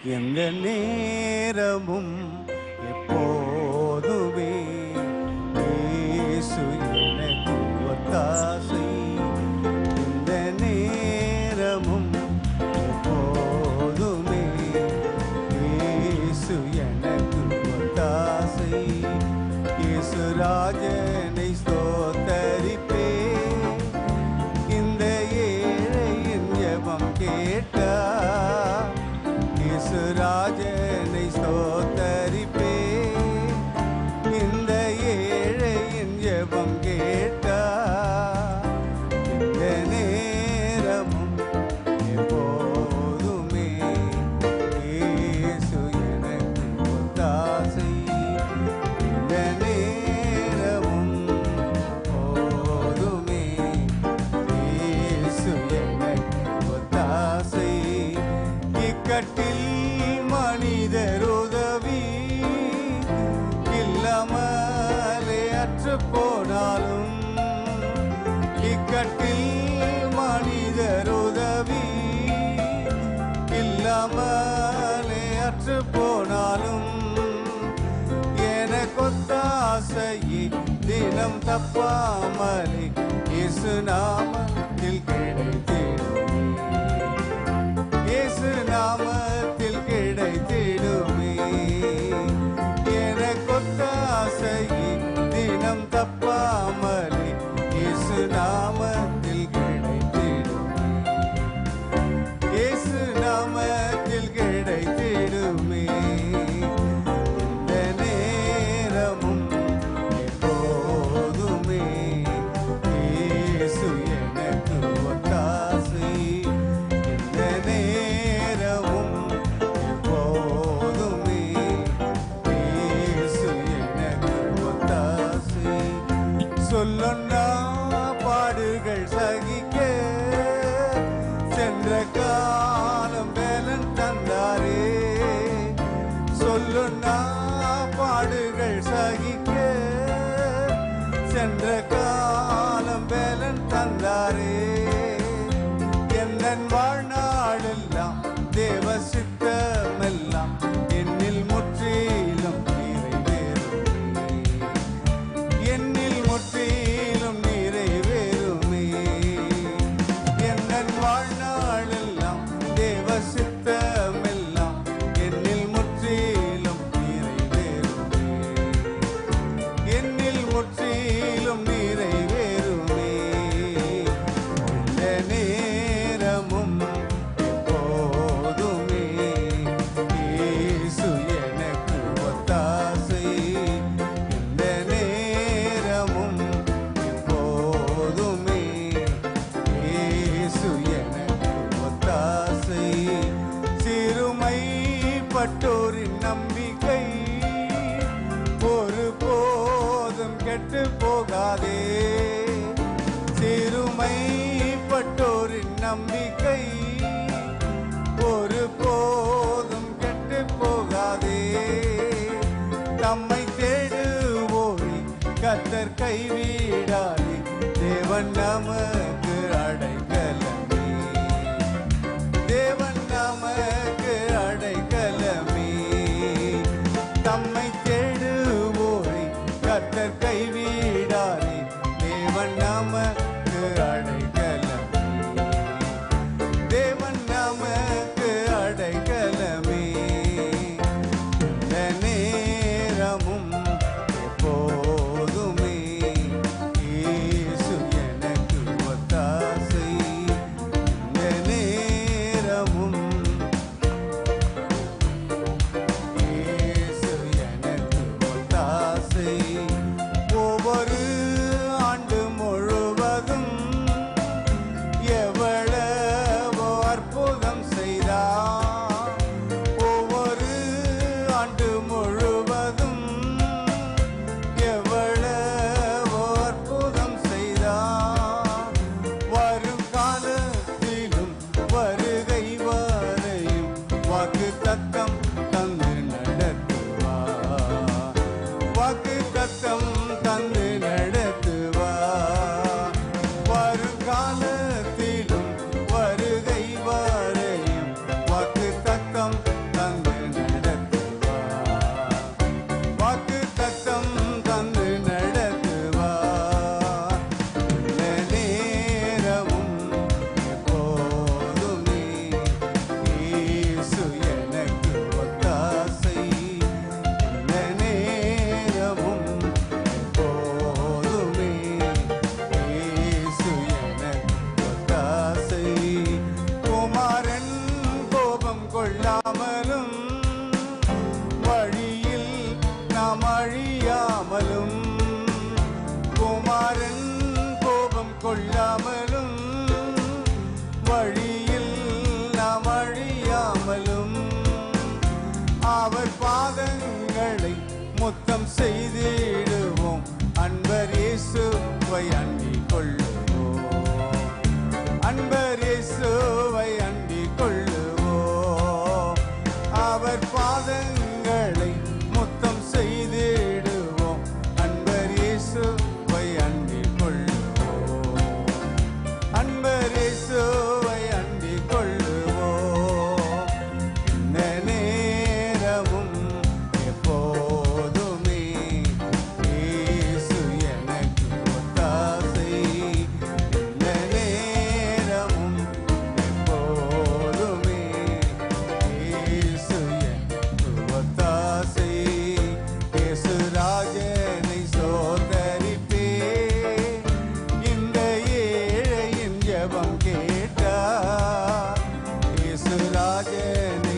எந்த நேரமும் எப்போதுமே இயேசு எனக்கு ஒத்தாசை. எந்த நேரமும் எப்போதுமே இயேசு எனக்கு ஒத்தாசை. இயேசு ராஜனை ஸ்தோத்தரிப்பே, இந்த ஏழையின் ஜெபம் கேட்டா. இயேசு ராஜனை ஸ்தோத்தரிப்பே, இந்த ஏழையின் ஜெபம் கேட்டா. இந்த நேரமும் எப்போதுமே இயேசு எனக்கு ஒத்தாசை. இந்த நேரமும் எப்போதுமே இயேசு எனக்கு ஒத்தாசை. இக்கட்டில் மனிதர் உதவி இல்லாமலே அற்று போனாலும், இக்கட்டில் மனிதர் உதவி இல்லாமலே அற்று போனாலும், எனக்கொத்தாசையை தினம் தப்பாமலே இயேசு நாமத்தில் கிடைத்திடுமே. இயேசு நாமத்தில் கிடைத்திடுமே. எனக்கொத்தாசையை தினம் தப்பாமலே இயேசு நாமத்தில் கிடைத்திடுமே. இயேசு நாமத்தில் கிடைத்திடுமே. இந்த நேரமும் எப்போதுமே இயேசு எனக்கு ஒத்தாசை. இந்த நேரமும் எப்போதுமே இயேசு எனக்கு ஒத்தாசை. சொல்லுன்னா பாடுகள் சகிக்க சென்ற காலம் வேலன் தந்தாரே. சொல்லுன்னா பாடுகள் சகிக்க சென்ற காலம் வேலன் தந்தாரே. என் வாழ்நாளெல்லாம் தேவ சித்தமெல்லாம் என்னில் முற்றிலும் நிறைவேறுமே. என்னில் முற்றிலும் நிறைவேறுமே. என் வாழ்நாளெல்லாம் தேவ சித்தமெல்லாம் என்னில் முற்றிலும் நிறைவேறுமே. என்னில் முற்றிலும் நிறைவேறுமே. இந்த நேரமும் எப்போதுமே இயேசு எனக்கு ஒத்தாசை. இந்த நேரமும் எப்போதுமே இயேசு எனக்கு ஒத்தாசை. சிறுமைப்பட்டோரின் நம்பிக்கை ஒருபோதும் கெட்டு போகாதே. சிறுமைப்பட்டோரின் நம்பிக்கை ஒருபோதும் கெட்டு போகாதே. தம்மை தேடுவோரை கர்த்தர் கைவிடாதே. தேவன் நமக்கு அடைக்கலமே. தேவன் நமக்கு அடைக்கலமே. தம்மை தேடுவோரை கர்த்தர் கைவிடாதே. தேவன் நமக்கு அடைக்கலமே. தேவன் நமக்கு அடைக்கலமே. இந்த நேரமும் எப்போதுமே செய்திடுவோம் அன்பர் இயேசுவை அண்டிக் கொள்ளுவோம் அன்பர் இயேசுவை அண்டிக் கொள்ளுவோம் அவர் பாதங்களை முத்தம் செய்திடுவோம் அன்பர் இயேசுவை அண்டிக் கொள்ளுவோம் அன்பர் இயேசுவை அண்டிக் கொள்ளுவோம் இந்த நேரமும் எப்போதுமே இயேசு எனக்கு ஒத்தாசை இந்த நேரமும் எப்போதுமே இயேசு எனக்கு ஒத்தாசை இயேசு ராஜனை சோதரிப்பே இந்த ஏழையின் ஜெபம் கேட்டார் இயேசு ராஜனை